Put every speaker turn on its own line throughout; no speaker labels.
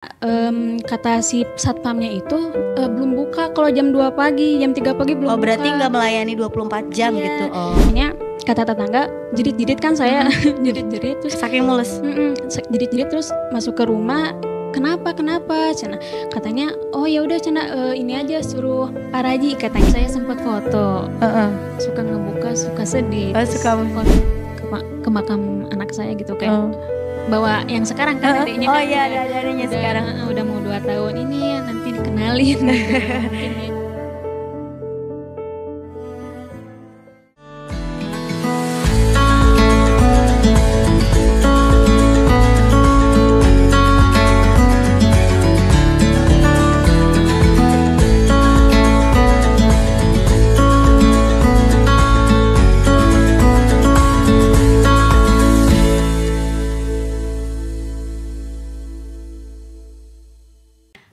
Kata si satpamnya itu belum buka kalau jam 2 pagi, jam 3 pagi belum buka.
Oh berarti nggak melayani 24 jam gitu. Oh.
Makanya kata tetangga jerit-jerit kan saya jerit-jerit terus
saking mules.
Jerit-jerit terus masuk ke rumah. Kenapa Cina katanya oh ya udah Cina ini aja suruh Pak Raji katanya. Saya sempat foto suka ngebuka suka sedih
suka
foto ke makam anak saya gitu kayak bawa yang sekarang kan adiknya kan
iya ada adanya sekarang
udah mau 2 tahun ini ya nanti dikenalin gitu.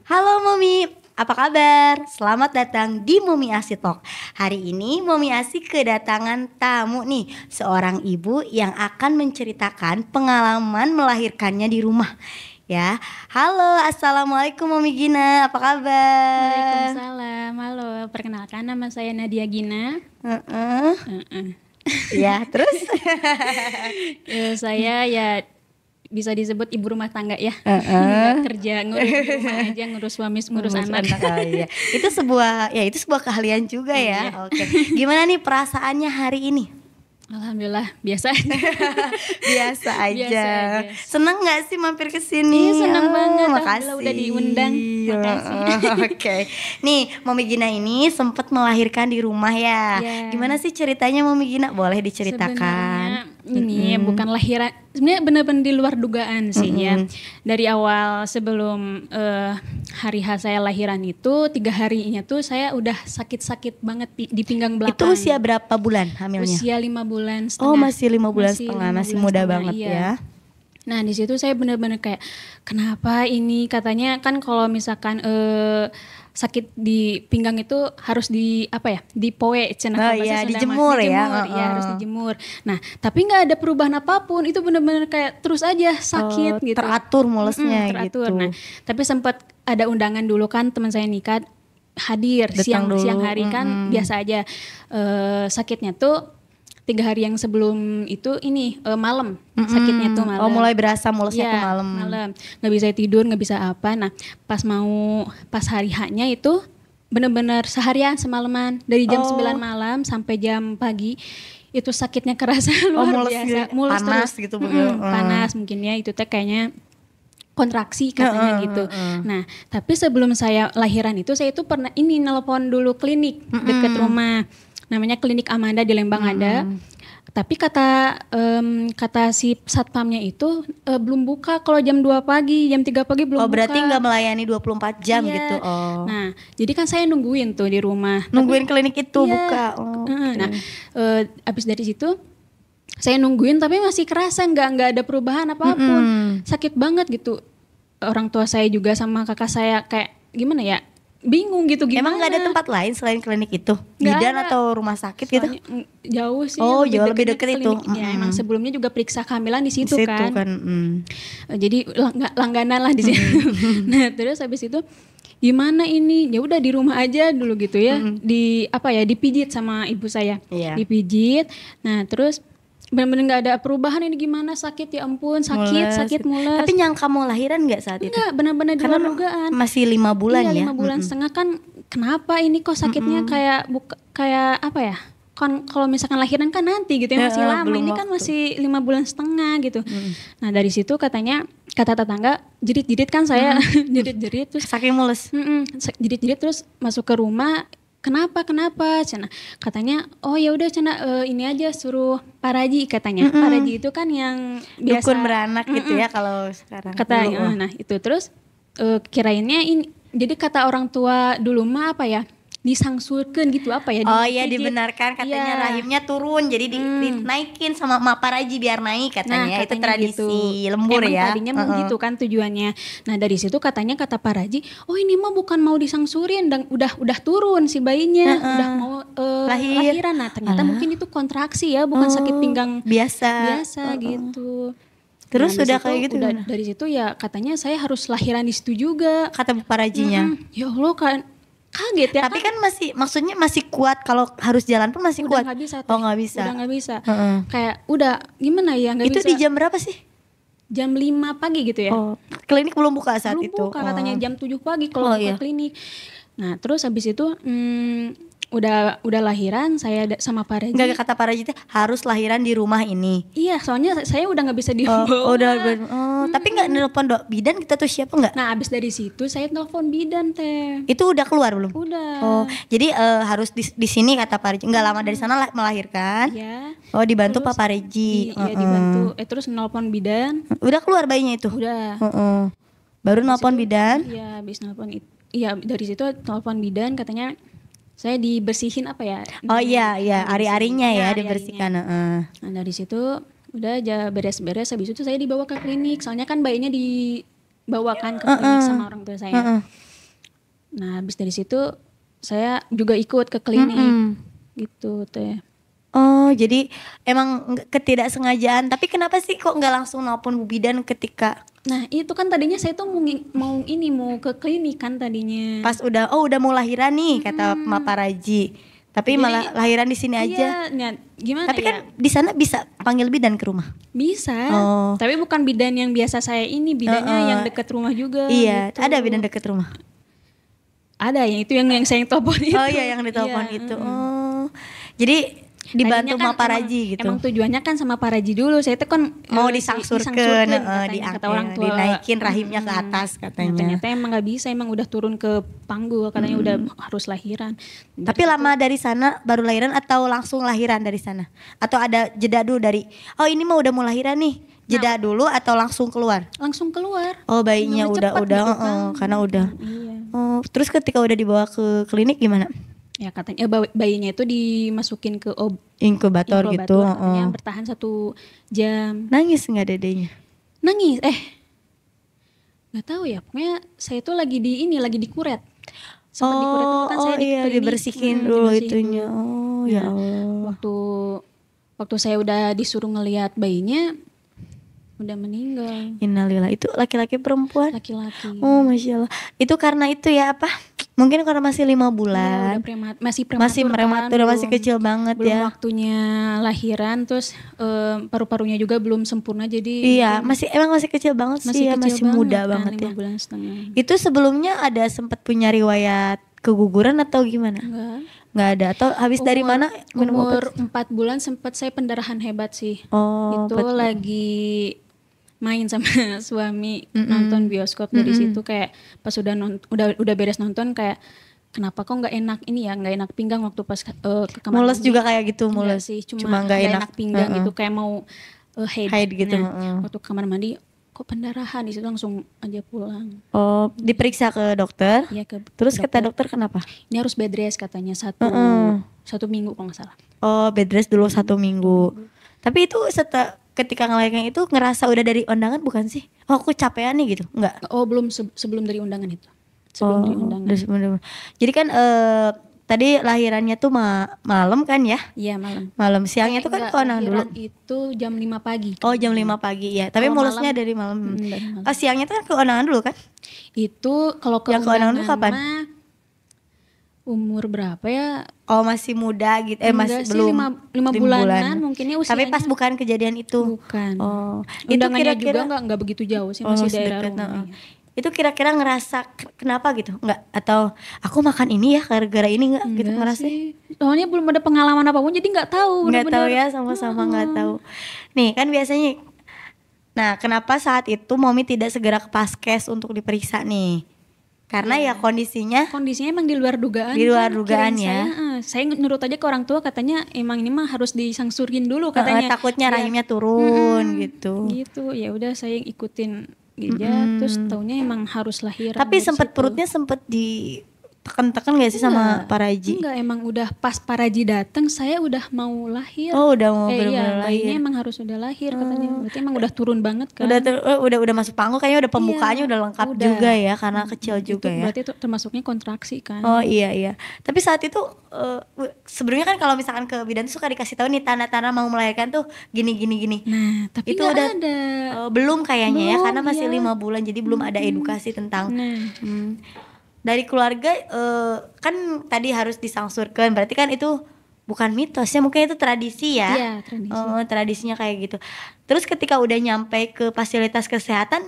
Halo Momi, apa kabar? Selamat datang di Momi Asi Talk. Hari ini Momi Asi kedatangan tamu nih, seorang ibu yang akan menceritakan pengalaman melahirkannya di rumah. Ya, halo, assalamualaikum Momi Gina, apa kabar?
Waalaikumsalam, halo, perkenalkan nama saya Nadia Gina.
Ya, terus?
Saya ya bisa disebut ibu rumah tangga ya, nggak kerja ngurus rumah aja, ngurus suami, ngurus anak.
Ya. Itu sebuah keahlian juga ya. Oke. Gimana nih perasaannya hari ini?
Alhamdulillah biasa.
biasa aja. Senang nggak sih mampir ke sini?
Iya, senang banget.
Makasih
Udah diundang. Makasih.
Oke. Nih, Mami Gina ini sempat melahirkan di rumah ya. Gimana sih ceritanya Mami Gina? Boleh diceritakan?
Sebenarnya ini bukan lahiran, sebenarnya benar-benar di luar dugaan sih ya. Dari awal sebelum hari H saya lahiran itu 3 harinya tuh saya udah sakit-sakit banget di pinggang belakang.
Itu usia berapa bulan hamilnya?
Usia 5 bulan setengah.
Oh masih 5 bulan setengah, masih muda banget
iya.
ya.
Nah di situ saya benar-benar kayak kenapa ini, katanya kan kalau misalkan sakit di pinggang itu harus dipoe
dijemur ya.
Harus dijemur. Nah tapi nggak ada perubahan apapun, itu benar-benar kayak terus aja sakit gitu.
Teratur mulesnya
teratur.
gitu.
Nah tapi sempat ada undangan dulu kan, teman saya nikah hadir siang hari kan biasa aja. Sakitnya tuh 3 hari yang sebelum itu ini malam, sakitnya tuh malam.
Oh mulai berasa mulusnya tuh malam.
Nggak bisa tidur, nggak bisa apa. Nah pas hari H-nya itu benar-benar seharian semalaman dari jam 9 malam sampai jam pagi itu sakitnya kerasa luar biasa. Mulus
panas
terus.
Gitu
panas mungkin ya, itu teh kayaknya kontraksi katanya gitu. Nah tapi sebelum saya lahiran itu saya itu pernah nelpon dulu klinik deket rumah. Namanya Klinik Amanda di Lembang ada. Tapi kata si satpamnya itu belum buka kalau jam 2 pagi, jam 3 pagi belum buka.
Oh berarti nggak melayani 24 jam gitu. Oh.
Nah jadi kan saya nungguin tuh di rumah.
Nungguin klinik itu buka.
Nah abis dari situ saya nungguin tapi masih kerasa nggak ada perubahan apapun. Sakit banget gitu. Orang tua saya juga sama kakak saya kayak gimana ya, bingung gitu gimana.
Emang nggak ada tempat lain selain klinik itu? Bidan atau rumah sakit gitu?
Jauh sih.
Oh jauh lebih deket itu.
Ya emang sebelumnya juga periksa kehamilan di situ kan. Jadi langganan lah di situ. Nah terus habis itu gimana ini? Ya udah di rumah aja dulu gitu ya. Dipijit sama ibu saya. Dipijit. Nah terus benar-benar nggak ada perubahan, ini gimana sakit ya ampun, sakit mules.
Tapi nyangka mau lahiran nggak saat itu?
Enggak, benar-benar di luar dugaan.
Masih 5 bulan ya?
5 bulan setengah kan, kenapa ini kok sakitnya kayak apa ya? Kan kalau misalkan lahiran kan nanti gitu ya, masih lama. Ini kan masih 5 bulan setengah gitu. Nah dari situ kata tetangga jerit-jerit kan saya jerit-jerit terus
saking mules.
Jerit-jerit terus masuk ke rumah. Kenapa Cina katanya oh ya udah Cina ini aja suruh Pak Raji katanya. Pak Raji itu kan yang biasa
dukun beranak gitu ya kalau sekarang
nah itu terus kirainnya ini, jadi kata orang tua dulu mah apa ya, disangsurkan gitu apa ya.
Oh iya dibenarkan katanya rahimnya turun jadi dinaikin sama Pak Raji biar naik katanya. Itu tradisi lembur ya.
Tadinya begitu kan tujuannya. Nah dari situ kata Pak Raji, oh ini mah bukan mau disangsurin dan udah turun si bayinya, udah mau lahiran. Nah ternyata mungkin itu kontraksi ya, bukan sakit pinggang biasa gitu.
Terus
Nah,
udah
habis
kayak
itu,
gitu
udah
gimana?
dari situ ya katanya saya harus lahiran di situ juga.
Kata paparajinya.
Ya Allah kan kaget ya.
Tapi kan maksudnya masih kuat, kalau harus jalan pun masih
udah
kuat.
nggak bisa.
Oh nggak bisa.
Udah nggak bisa.
Heeh.
Kayak udah gimana ya nggak
Itu
bisa.
di jam berapa sih?
Jam 5 pagi gitu ya.
Oh, klinik belum buka saat
Belum
itu.
buka, katanya jam 7 pagi
Oh,
kalau buka
iya.
klinik. Nah terus habis itu udah lahiran saya sama Pak Reji.
Enggak, kata Pak Raji harus lahiran di rumah ini.
Iya, soalnya saya udah nggak bisa
Oh,
dibawa.
udah tapi nggak nelpon bidan kita tuh siapa nggak?
Nah abis dari situ saya telepon bidan teh.
Itu udah keluar belum?
Udah.
Oh, jadi harus di sini kata Pak Reji. Nggak lama dari sana melahirkan.
Ya.
Oh, dibantu
Terus
Pak Reji.
Iya dibantu. Terus nelpon bidan.
Udah keluar bayinya itu?
Udah.
Heeh. Baru nelpon bidan.
Iya, habis nelpon itu. Iya, dari situ telepon bidan katanya saya dibersihin apa ya?
Oh iya, ari-arinya ya
Ari-arinya.
dibersihkan. Heeh.
Nah dari situ udah aja beres-beres, habis itu saya dibawa ke klinik. Soalnya kan bayinya dibawakan ke klinik sama orang tua saya. Nah habis dari situ saya juga ikut ke klinik gitu teh.
Oh, jadi emang ketidaksengajaan. Tapi kenapa sih kok nggak langsung nelpon Bu Bidan ketika
Nah itu kan tadinya saya tuh mau ke klinik kan tadinya.
pas udah mau lahiran nih kata Pak Raji. Tapi
Jadi,
malah lahiran di sini aja.
Iya, nah, gimana
Tapi
ya?
kan di sana bisa panggil bidan ke rumah.
Bisa.
Oh.
Tapi bukan bidan yang biasa saya ini, bidannya yang dekat rumah juga.
Iya,
gitu.
ada bidan deket rumah.
Ada yang itu yang saya telepon itu.
Oh iya, yang ditelepon
Iya,
itu. Oh. Jadi dibantu
Tadinya
sama Pak Raji gitu.
Emang tujuannya kan sama Pak Raji dulu. Saya itu kan
Mau disangsurkan,
katanya, kata orang tua.
dinaikin rahimnya ke atas
Nah,
katanya.
ternyata emang nggak bisa, emang udah turun ke panggul, katanya udah harus lahiran.
Tapi lama dari sana baru lahiran atau langsung lahiran dari sana? Atau ada jeda dulu dari ini mah udah mau lahiran nih. Jeda dulu atau langsung keluar?
Langsung keluar.
Oh, bayinya udah
cepet gitu kan.
karena udah.
Iya.
Oh, terus ketika udah dibawa ke klinik gimana?
Ya katanya bayinya itu dimasukin ke
Inkubator gitu.
katanya bertahan 1 jam.
Nangis nggak dedenya?
Nangis nggak tahu ya, pokoknya saya itu lagi dikuret. Sempat dikuret dulu kan saya di
iya,
klinik.
dibersihin dulu
dibersihin
itunya.
dulu.
Oh ya
Nah,
Allah.
waktu saya udah disuruh ngelihat bayinya udah meninggal,
Innalillah. Itu laki-laki perempuan?
laki-laki.
Oh, Masya Allah. Itu karena itu ya apa? Mungkin karena masih 5
Iya,
bulan.
udah masih prematur,
Masih prematur,
kan,
masih kecil banget
belum
ya.
waktunya lahiran, terus paru-parunya juga belum sempurna, jadi
Iya, masih kecil banget sih ya, masih muda
kan,
banget ya.
5 bulan setengah.
Itu sebelumnya ada sempat punya riwayat keguguran atau gimana?
Enggak.
Nggak ada, atau habis dari mana minum
Umur
obat?
4 bulan sempat saya pendarahan hebat sih.
Oh,
Itu
betul.
lagi main sama suami nonton bioskop. Dari situ kayak pas udah beres nonton kayak kenapa kok nggak enak pinggang waktu pas ke kamar
Mules
mandi.
juga kayak gitu,
Enggak
mules.
sih,
Cuma nggak enak.
pinggang gitu, kayak mau haid
gitu,
Nah, waktu kamar mandi kok pendarahan, di situ langsung aja pulang.
Oh, diperiksa ke dokter.
Ya ke
Terus kata dokter kenapa?
ini harus bed rest katanya 1 minggu kalau nggak salah.
Oh, bed rest dulu 1 minggu. Tapi itu ketika ngelayakin itu ngerasa udah dari undangan bukan sih? Oh, aku capean nih gitu. Enggak.
Oh belum, sebelum dari undangan itu. Sebelum dari undangan.
Jadi kan tadi lahirannya tuh malam kan ya?
Iya malam.
Malam, siangnya tuh kan
Enggak,
ke undangan dulu.
lahiran itu jam 5 pagi.
Oh, jam 5 pagi ya. Tapi
Kalau
mulusnya
malam,
dari malam.
dari malam.
Oh, siangnya tuh kan ke undangan dulu kan?
Itu kalau ke
Yang ke undangan
undangan
tuh kapan?
mah umur berapa ya?
Oh, masih muda gitu. Masih
Enggak sih,
belum
5 bulanan mungkinnya usianya.
Tapi pas bukan kejadian itu.
Bukan.
Oh, itu
Undangannya
kira-kira
juga enggak begitu jauh sih,
Oh,
masih
masih
daerah
deket,
rumah.
Itu kira-kira ngerasa kenapa gitu? Enggak, atau aku makan ini ya gara-gara ini enggak gitu
Enggak
ngerasa?
sih. Soalnya belum ada pengalaman apapun jadi enggak tahu.
Nggak tahu
bener-bener.
ya, sama-sama nggak tahu. Nih kan biasanya, nah kenapa saat itu Momi tidak segera ke Paskes untuk diperiksa nih? Karena ya kondisinya
Kondisinya emang di luar dugaan.
Di luar
kan.
dugaan
Kirain
ya.
saya nurut aja ke orang tua, katanya emang ini mah harus disangsurin dulu katanya.
takutnya
Biar-
rahimnya turun gitu.
Gitu. Ya udah saya ikutin aja, terus taunya emang harus lahiran.
Tapi
dari
sempet
situ.
perutnya sempet di ditekan-tekan gak sih sama Pak Raji?
Enggak, emang udah pas Pak Raji datang saya udah mau lahir.
Oh udah mau
iya,
bener-bener lahir.
bayinya emang harus udah lahir katanya. Berarti emang udah turun banget kan.
Udah masuk pangku kayaknya udah pembukaannya udah lengkap juga ya karena kecil juga
itu
ya.
Berarti itu termasuknya kontraksi kan.
Oh iya. Tapi saat itu sebelumnya kan kalau misalkan ke bidan tuh suka dikasih tahu nih tanda-tanda mau melahirkan tuh gini.
Nah, tapi
itu
nggak
udah
ada.
Belum kayaknya ya
Belum,
karena masih
iya.
5 bulan jadi belum ada edukasi tentang
Nah.
dari keluarga kan tadi harus disangsurkan berarti kan itu bukan mitos ya, mungkin itu tradisi ya.
Iya, tradisi.
Tradisinya kayak gitu. Terus ketika udah nyampe ke fasilitas kesehatan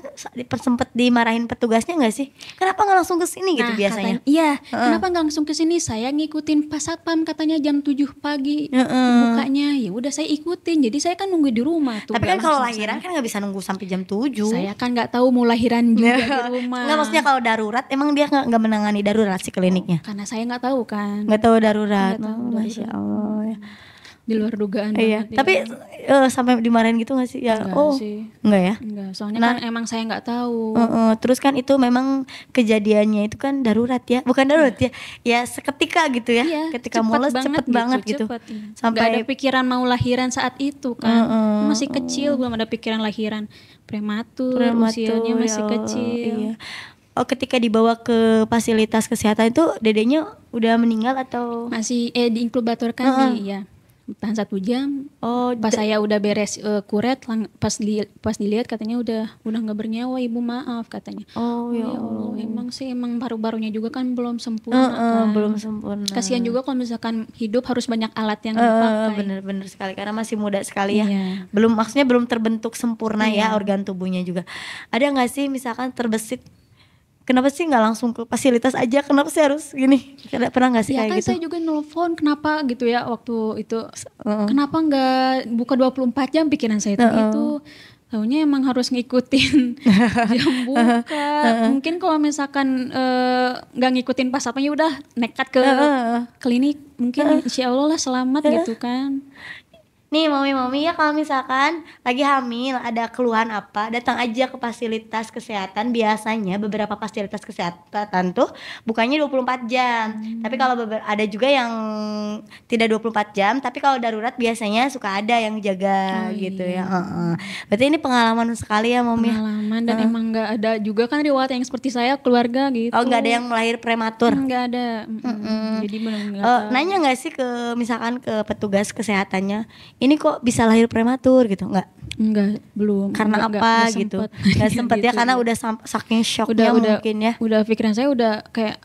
sempet dimarahin petugasnya nggak sih? Kenapa nggak langsung ke sini gitu biasanya?
Kenapa nggak langsung ke sini? Saya ngikutin pas satpam katanya jam 7 pagi bukanya. Ya udah saya ikutin. Jadi saya kan nunggu di rumah tuh.
Tapi kan kalau lahiran kan nggak bisa nunggu sampai jam 7.
Saya kan nggak tahu mau lahiran juga di rumah.
Nggak, maksudnya kalau darurat emang dia nggak menangani darurat sih kliniknya?
Karena saya nggak tahu kan.
Nggak tahu darurat.
Nggak tahu
Masya Allah ya.
Di luar dugaan
Iya.
banget.
Tapi sampai dimarahin gitu nggak sih? Ya.
Enggak sih.
Enggak ya?
Enggak. Soalnya kan emang saya nggak tahu.
Terus kan itu memang kejadiannya itu kan darurat ya, bukan darurat ya, ya seketika gitu ya.
Iya,
Ketika mules cepet banget gitu.
Cepet, iya.
Sampai
Gak ada pikiran mau lahiran saat itu kan. Masih kecil, belum ada pikiran lahiran. Prematur. Usianya masih kecil.
Iya. Oh, ketika dibawa ke fasilitas kesehatan itu dedenya udah meninggal atau
masih diinkubatorkan ya. Tahan 1 jam.
Oh,
pas saya udah beres kuret, pas dilihat katanya udah nggak bernyawa, ibu maaf katanya.
Oh ya
Allah, emang paru-parunya juga kan belum sempurna kan.
Belum sempurna.
Kasihan juga kalau misalkan hidup harus banyak alat yang dipakai.
Bener sekali karena masih muda sekali ya.
Iya.
Belum terbentuk sempurna ya organ tubuhnya juga. Ada nggak sih misalkan terbesit? Kenapa sih nggak langsung ke fasilitas aja? Kenapa sih harus gini? Pernah nggak sih
ya
kayak
kan
gitu?
Saya juga nelfon kenapa gitu ya waktu itu. Kenapa nggak buka 24 jam pikiran saya itu. Tahunya emang harus ngikutin jam buka. Mungkin kalau misalkan nggak ngikutin pas apanya udah nekat ke klinik. Mungkin insya Allah lah selamat gitu kan.
Nih mami ya kalau misalkan lagi hamil ada keluhan apa datang aja ke fasilitas kesehatan. Biasanya beberapa fasilitas kesehatan tuh bukannya 24 jam. Tapi kalau ada juga yang tidak 24 jam, tapi kalau darurat biasanya suka ada yang jaga gitu ya. Berarti ini pengalaman sekali ya mami.
Pengalaman dan emang nggak ada juga kan riwayat yang seperti saya keluarga gitu.
Oh, nggak ada yang melahir prematur?
Nggak ada. Jadi
benar-benar nanya nggak sih ke misalkan ke petugas kesehatannya, ini kok bisa lahir prematur gitu? Enggak,
belum.
Karena apa gitu? Nggak sempet ya karena udah saking shocknya mungkin ya.
Udah pikiran saya udah kayak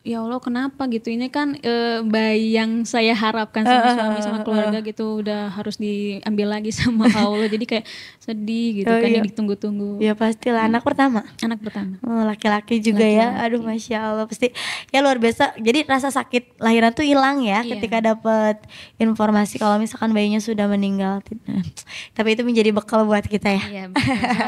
ya Allah kenapa gitu, ini kan bayi yang saya harapkan sama suami sama keluarga gitu udah harus diambil lagi sama Allah. Jadi kayak sedih gitu kan, yang ditunggu-tunggu.
Ya pastilah. Anak pertama?
Anak pertama.
Laki-laki juga ya. Aduh Masya Allah, pasti ya luar biasa. Jadi rasa sakit lahiran tuh hilang ya ketika dapat informasi kalau misalkan bayinya sudah meninggal. Tapi itu menjadi bekal buat kita ya.
Iya,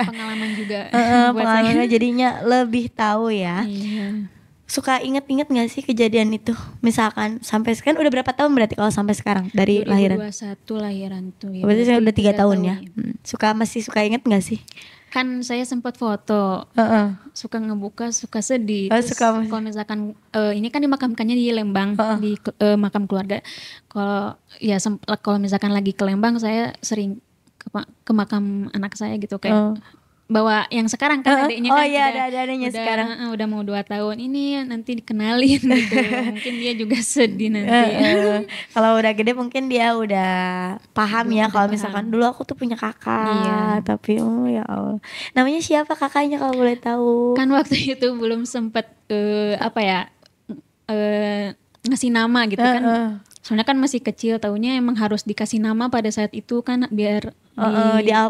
pengalaman juga.
Pengalamannya jadinya lebih tahu ya.
Iya.
Suka inget-inget gak sih kejadian itu? Misalkan sampai sekarang udah berapa tahun berarti kalau sampai sekarang dari lahiran?
2021 lahiran tuh ya.
Berarti saya udah 3 tahun ya. Masih suka inget gak sih?
Kan saya sempat foto. Suka ngebuka, suka sedih. Kalau misalkan ini kan dimakamkannya di Lembang, di makam keluarga. Kalau misalkan lagi ke Lembang, saya sering ke makam anak saya gitu kayak bawa yang sekarang kan adiknya kan
ada adanya sekarang
udah mau 2 tahun ini nanti dikenalin gitu. Mungkin dia juga sedih nanti.
Kalau udah gede mungkin dia udah paham ya kalau misalkan dulu aku tuh punya kakak tapi ya Allah, namanya siapa kakaknya kalau boleh tahu?
Kan waktu itu belum sempet ngasih nama gitu kan. Soalnya kan masih kecil, taunya emang harus dikasih nama pada saat itu kan biar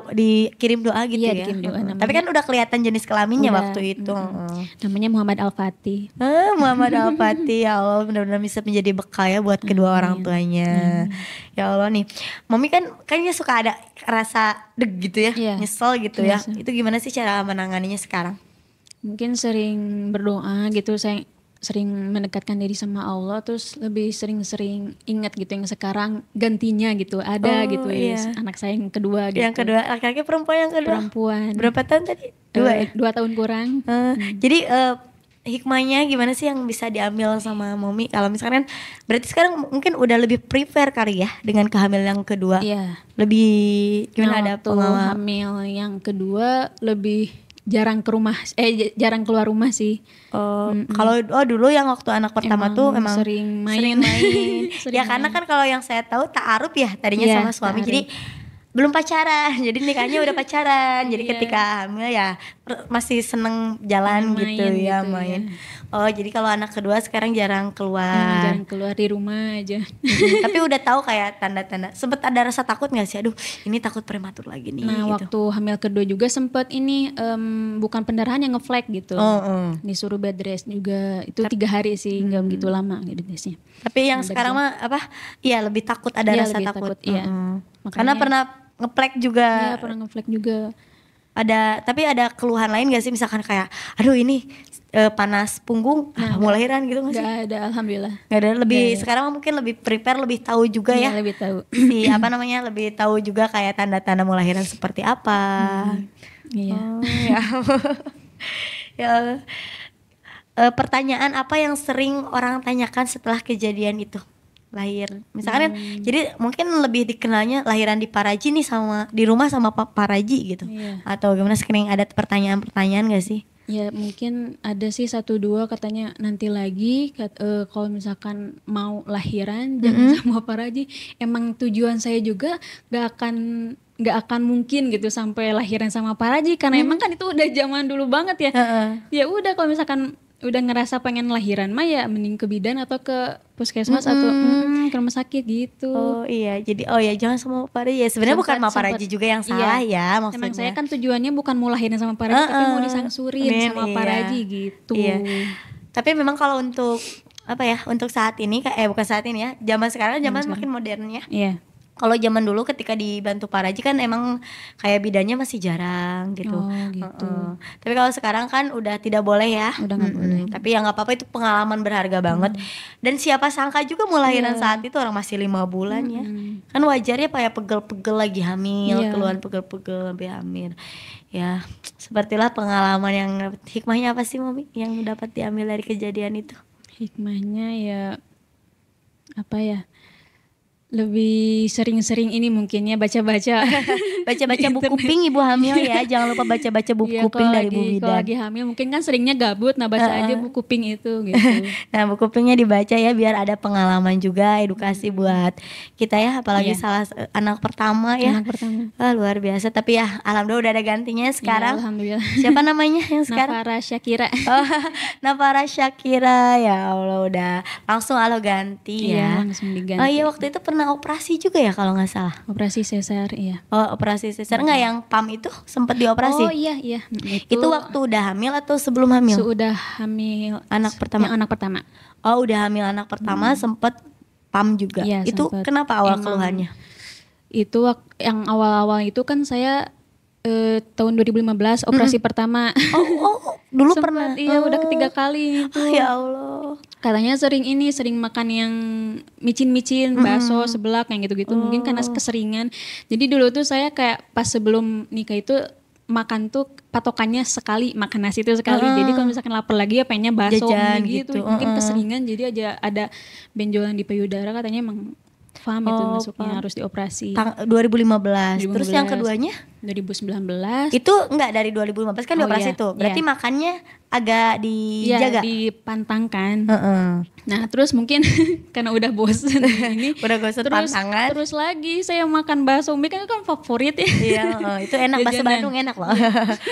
dikirim doa gitu ya.
Dikirim doa,
tapi kan udah kelihatan jenis kelaminnya waktu itu.
Namanya Muhammad Al-Fatih.
Muhammad Al-Fatih, ya Allah benar-benar bisa menjadi bekal ya buat kedua orang tuanya. Ya Allah nih, Mami kan kayaknya suka ada rasa deg gitu ya, nyesel gitu ya. Itu gimana sih cara menanganinya sekarang?
Mungkin sering berdoa gitu, saya sering mendekatkan diri sama Allah, terus lebih sering-sering ingat gitu yang sekarang gantinya gitu ada gitu anak saya yang kedua gitu.
Yang kedua laki-laki, perempuan yang kedua?
Perempuan.
Berapa tahun tadi? 2
tahun kurang.
Jadi hikmahnya gimana sih yang bisa diambil sama Momi? Kalau misalkan berarti sekarang mungkin udah lebih prepare kali ya dengan kehamilan yang kedua.
Iya.
Lebih gimana,
Nah,
ada
waktu
pengalaman?
hamil yang kedua lebih jarang ke rumah, jarang keluar rumah sih.
Kalau dulu yang waktu anak pertama tuh emang
sering main.
sering main.
Sering
Ya karena
main.
kan kalau yang saya tahu ta'aruf ya tadinya
Iya,
sama suami.
ta'aruf.
Jadi belum pacaran. Jadi nikahnya udah pacaran. Jadi
Iya.
ketika hamil ya masih seneng jalan
Main
gitu ya,
gitu,
main.
ya.
Oh, jadi kalau anak kedua sekarang jarang keluar.
Jarang keluar di rumah aja.
Tapi udah tahu kayak tanda-tanda. Sempet ada rasa takut nggak sih? Aduh, ini takut prematur lagi nih.
Nah,
gitu.
waktu hamil kedua juga sempet ini bukan pendarahan yang ngeflag gitu. Disuruh bed rest juga. Itu 3 hari sih, nggak begitu lama bed restnya.
Tapi yang sekarang mah apa? Iya, lebih takut, ada
Iya,
rasa
lebih
takut.
iya.
Karena pernah ngeplek juga.
Iya, pernah ngeflag juga.
Tapi ada keluhan lain gak sih, misalkan kayak aduh ini panas punggung mau lahiran gitu gak sih?
Nggak ada, alhamdulillah.
Gak ada, lebih sekarang mungkin lebih prepare, lebih tahu juga
Iya,
ya.
lebih tahu.
Si apa namanya, lebih tahu juga kayak tanda-tanda mau lahiran seperti apa.
Iya.
Ya. Ya. Pertanyaan apa yang sering orang tanyakan setelah kejadian itu lahir? Misalkan kan, jadi mungkin lebih dikenalnya lahiran di Paraji nih sama di rumah sama Paraji gitu.
Iya.
Atau gimana, sering ada pertanyaan-pertanyaan gak sih?
Ya mungkin ada sih 1-2 katanya nanti lagi kalau misalkan mau lahiran jangan sama Paraji. Emang tujuan saya juga gak akan mungkin gitu sampai lahiran sama Paraji karena emang kan itu udah zaman dulu banget ya. Ya udah, kalau misalkan udah ngerasa pengen lahiran mah ya mending ke bidan atau ke puskesmas atau ke rumah sakit gitu.
Oh iya, jadi jangan sama Paraji ya. Sebenarnya bukan sama Paraji juga yang salah ya maksudnya.
Emang saya kan tujuannya bukan mau lahirin sama Paraji tapi mau disangsurin sama Paraji gitu.
Iya. Tapi memang kalau untuk apa ya, untuk saat ini bukan saat ini ya, zaman sekarang zaman makin modern ya.
Iya.
Kalau zaman dulu ketika dibantu Paraji kan emang kayak bidannya masih jarang gitu.
Oh gitu.
Tapi kalau sekarang kan udah tidak boleh ya.
Udah nggak boleh.
Tapi ya nggak apa-apa, itu pengalaman berharga banget. Dan siapa sangka juga mau lahiran saat itu orang masih 5 bulan ya. Kan wajar ya, kayak pegel-pegel lagi hamil, keluhan pegel-pegel sampai hamil. Ya, sepertilah pengalaman yang hikmahnya apa sih Mami yang dapat diambil dari kejadian itu?
Hikmahnya ya apa ya? Lebih sering-sering ini mungkin ya baca-baca.
Baca-baca buku pink ibu hamil ya. Jangan lupa baca-baca buku pink dari Bu Bidan.
Kalau lagi hamil mungkin kan seringnya gabut, nah baca aja buku pink itu gitu.
Nah, buku pinknya dibaca ya biar ada pengalaman juga, edukasi buat kita ya, apalagi salah anak pertama ya.
Anak pertama.
Wah, luar biasa. Tapi ya alhamdulillah udah ada gantinya sekarang.
Ya, alhamdulillah.
Siapa namanya yang sekarang?
Nafara Syakira.
Nafara Syakira, ya Allah, udah langsung ganti ya.
Iya, langsung diganti.
Oh iya, waktu itu pernah operasi juga ya kalau nggak salah.
Operasi sesar, iya.
Oh, operasi sesar nggak, yang PAM itu sempat dioperasi?
Oh iya.
Itu waktu udah hamil atau sebelum hamil?
Sudah hamil
Anak pertama.
Yang anak pertama.
Oh, udah hamil anak pertama sempat PAM juga.
Iya,
Itu
sempet.
kenapa awal
Emang
keluhannya?
Itu yang awal-awal itu kan saya tahun 2015 operasi pertama.
Oh, dulu
Sempet,
pernah.
Iya, udah ketiga kali itu.
Ya Allah.
Katanya sering makan yang micin-micin, bakso, seblak yang gitu-gitu. Mungkin karena keseringan. Jadi dulu tuh saya kayak pas sebelum nikah itu makan tuh patokannya sekali makan nasi itu sekali. Jadi kalau misalkan lapar lagi ya pengennya bakso
Jajan
gitu.
gitu.
Mungkin keseringan jadi aja ada benjolan di payudara, katanya emang FAM itu masuknya harus dioperasi.
2015. Terus yang keduanya?
2019.
Itu enggak dari 2015 kan dioperasi
iya,
tuh. Berarti
iya.
makannya agak dijaga.
Iya, dipantangkan. Nah, terus mungkin karena udah bosen ini.
Udah bosen pantangan.
Terus lagi saya makan bakso mie kan favorit ya.
Iya, itu enak, bakso
Jajanan.
Bandung enak loh.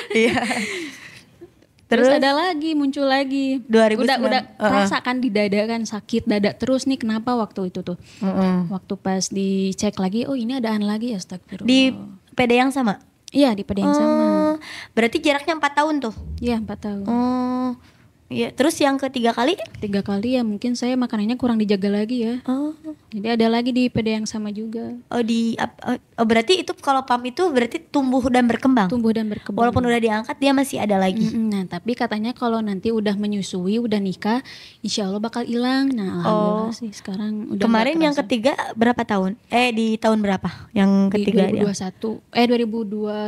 Iya.
Terus ada lagi, muncul lagi.
2009.
Udah rasakan di dada kan, sakit dada terus nih, kenapa waktu itu tuh. Waktu pas dicek lagi, oh ini adaan lagi, astagfirullah.
Di PD yang sama?
Iya, di PD yang sama.
Berarti jaraknya 4 tahun tuh?
Iya, 4 tahun.
Iya, terus yang ketiga kali?
3 kali ya mungkin saya makanannya kurang dijaga lagi ya. Jadi ada lagi di PD yang sama juga.
Berarti itu kalau PAM itu berarti tumbuh dan berkembang?
Tumbuh dan berkembang.
Walaupun udah diangkat dia masih ada lagi?
Nah tapi katanya kalau nanti udah menyusui, udah nikah, insya Allah bakal hilang. Nah alhamdulillah sih sekarang udah.
Kemarin yang ketiga berapa tahun? Di tahun berapa? Yang ketiga
di 2021,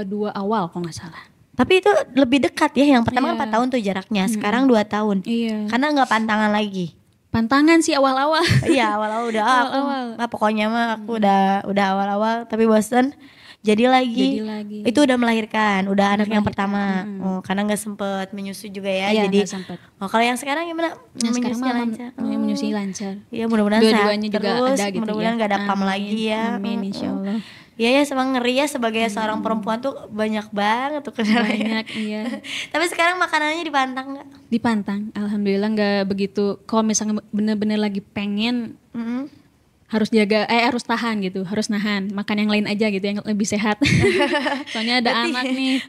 2022 awal kalau nggak salah.
Tapi itu lebih dekat ya. Yang pertama
Iya.
kan 4 tahun tuh jaraknya. Sekarang 2 tahun.
Iya.
Karena nggak pantangan lagi.
Pantangan sih awal-awal.
Iya awal-awal udah
Awal-awal.
pokoknya mah aku udah awal-awal tapi bosen. Jadi lagi. Itu udah melahirkan, udah anak yang pertama. Oh, karena nggak sempet menyusui juga ya.
Iya,
Jadi
nggak sempet.
oh kalau yang sekarang gimana?
Yang sekarang
Menyusuinya
mah
lancar.
menyusui lancar.
Iya mudah-mudahan sehat
Dua-duanya juga
terus.
ada gitu
Mudah-mudahan
ya.
nggak ada pam
Amin.
lagi ya.
Amin insyaallah.
Iya ya semang ngeri ya sebagai seorang perempuan tuh banyak banget tuh kendalanya.
Banyak iya.
Tapi sekarang makanannya dipantang nggak?
Dipantang. Alhamdulillah nggak begitu. Kalau misalnya bener-bener lagi pengen harus jaga harus tahan gitu, harus nahan, makan yang lain aja gitu yang lebih sehat. Soalnya ada anak nih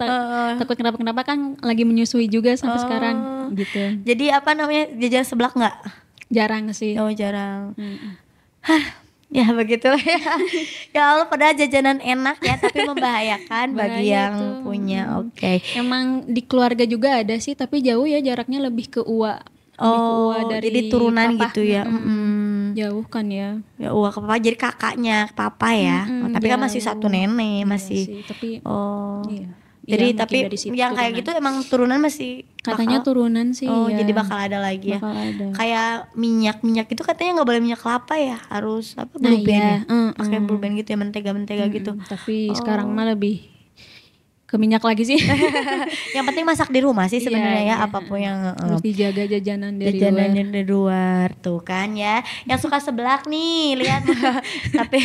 takut kenapa kan lagi menyusui juga sampai sekarang gitu.
Jadi apa namanya jajan seblak nggak?
Jarang sih.
Oh jarang. Ya begitulah ya. Ya Allah padahal jajanan enak ya tapi membahayakan bagi
Bahaya
yang
tuh.
punya. Oke.
Emang di keluarga juga ada sih tapi jauh ya jaraknya lebih ke uwa.
Oh jadi turunan
papa.
gitu ya.
Jauh kan ya.
Ya uang ke papa jadi kakaknya papa ya. Oh, tapi kan masih
jauh.
satu nenek
Iya
masih.
sih, tapi
Oh.
iya.
Jadi
Iya,
tapi
mungkin dari situ
yang kayak
turunan.
gitu emang turunan masih
Katanya turunan sih.
Oh
ya.
jadi bakal ada lagi ya.
Bakal ada.
Kayak minyak itu katanya nggak boleh minyak kelapa ya, harus apa
Nah,
blue band
iya.
ya. Pakai blue band gitu ya, mentega gitu.
Tapi sekarang mah lebih ke minyak lagi sih.
Yang penting masak di rumah sih sebenarnya ya,
Iya, iya.
apapun yang
Harus dijaga jajanan dari
jajanan
luar.
dari luar tuh kan ya. Yang suka seblak nih lihat. Tapi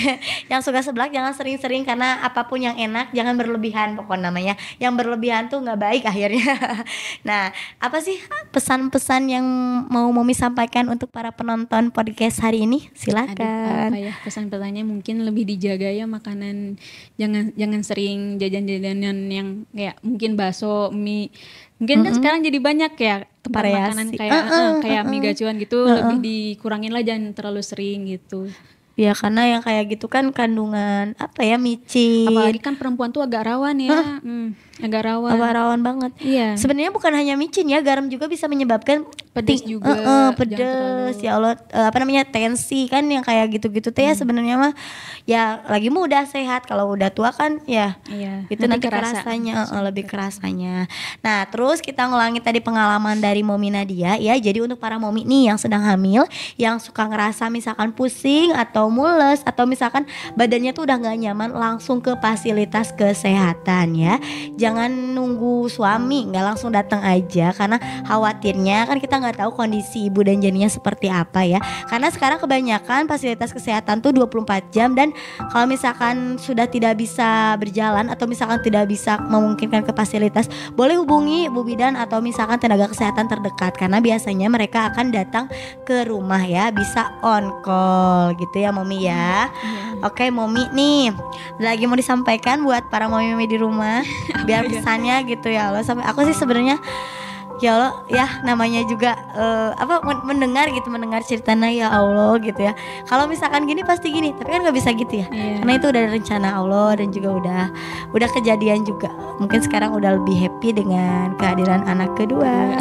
yang suka seblak jangan sering-sering karena apapun yang enak jangan berlebihan pokoknya namanya. Yang berlebihan tuh nggak baik akhirnya. Nah apa sih pesan-pesan yang mau Momi sampaikan untuk para penonton podcast hari ini?
Aduh,
Silakan.
apa ya pesan-pesannya mungkin lebih dijaga ya makanan, jangan sering jajan-jajanan yang kayak mungkin bakso, mie. Mungkin kan sekarang jadi banyak ya tempat
Variasi.
makanan kayak mie gacuan gitu, lebih dikurangin lah, jangan terlalu sering gitu.
Ya karena yang kayak gitu kan kandungan apa ya micin.
Apalagi kan perempuan tuh agak rawan ya. Agak rawan.
Apa rawan banget.
Iya.
Sebenarnya bukan hanya micin ya, garam juga bisa menyebabkan
Pedes juga,
pedes.
jangan
Ya Allah, apa namanya tensi kan yang kayak gitu-gitu teh ya sebenarnya mah ya lagi muda sehat, kalau udah tua kan ya.
Iya.
Itu nanti kerasanya lebih kerasanya. Nah, terus kita ngulangi tadi pengalaman dari Momi Nadia ya. Jadi untuk para momi nih yang sedang hamil, yang suka ngerasa misalkan pusing atau mules atau misalkan badannya tuh udah nggak nyaman, langsung ke fasilitas kesehatan ya. Jangan nunggu suami, nggak langsung datang aja karena khawatirnya kan kita nggak tahu kondisi ibu dan janinnya seperti apa ya. Karena sekarang kebanyakan fasilitas kesehatan tuh 24 jam dan kalau misalkan sudah tidak bisa berjalan atau misalkan tidak bisa memungkinkan ke fasilitas, boleh hubungi Bu Bidan atau misalkan tenaga kesehatan terdekat karena biasanya mereka akan datang ke rumah ya, bisa on call gitu ya Momi ya. Oke Momi nih lagi mau disampaikan buat para momi di rumah biar pesannya gitu ya Allah. Sampai aku sih sebenarnya ya Allah ya namanya juga mendengar ceritanya ya Allah gitu ya. Kalau misalkan gini pasti gini, tapi kan nggak bisa gitu ya. Karena itu udah rencana Allah dan juga udah kejadian juga. Mungkin sekarang udah lebih happy dengan kehadiran anak kedua.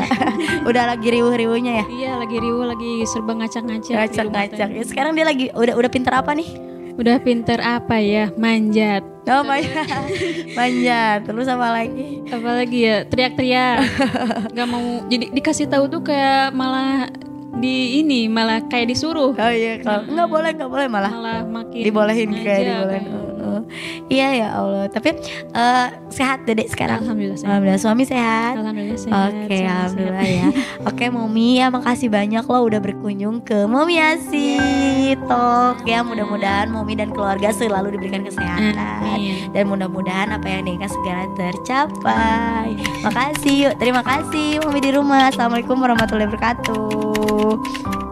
Udah lagi riuh-riuhnya ya.
Iya lagi riuh, lagi serba ngacak-ngacak.
Ngacak-ngacak. Ya, sekarang dia lagi udah pinter apa nih?
Udah pinter apa ya? Manjat.
Oh manjat. Terus apa lagi?
Apalagi ya teriak-teriak. Gak mau jadi dikasih tahu tuh kayak malah malah kayak disuruh.
Oh iya kalau nggak boleh malah
makin
dibolehin
aja,
kayak dibolehin. Iya ya Allah. Tapi sehat Dedek sekarang. Alhamdulillah suami sehat.
Alhamdulillah sehat.
Oke, alhamdulillah ya. Oke Momi ya makasih banyak lo udah berkunjung ke Momi Asih Talk ya. Mudah-mudahan Momi dan keluarga selalu diberikan kesehatan. Dan mudah-mudahan apa yang diinginkan segera tercapai. Makasih yuk. Terima kasih Momi di rumah. Assalamualaikum warahmatullahi wabarakatuh.